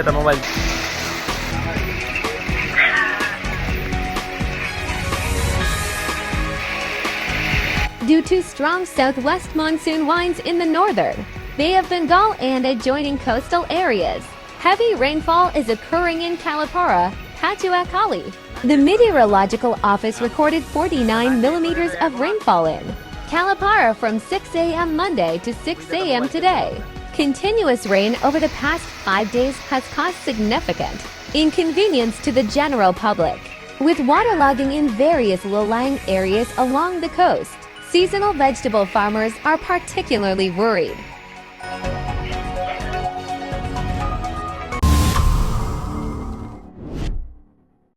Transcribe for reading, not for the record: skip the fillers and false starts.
sa mobile. Due to strong southwest monsoon winds in the northern, Bay of Bengal and adjoining coastal areas, heavy rainfall is occurring in Kalapara, Patuakhali. The Meteorological Office recorded 49 millimeters of rainfall in Kalapara from 6 a.m. Monday to 6 a.m. today. Continuous rain over the past 5 days has caused significant inconvenience to the general public, with waterlogging in various low-lying areas along the coast. Seasonal vegetable farmers are particularly worried.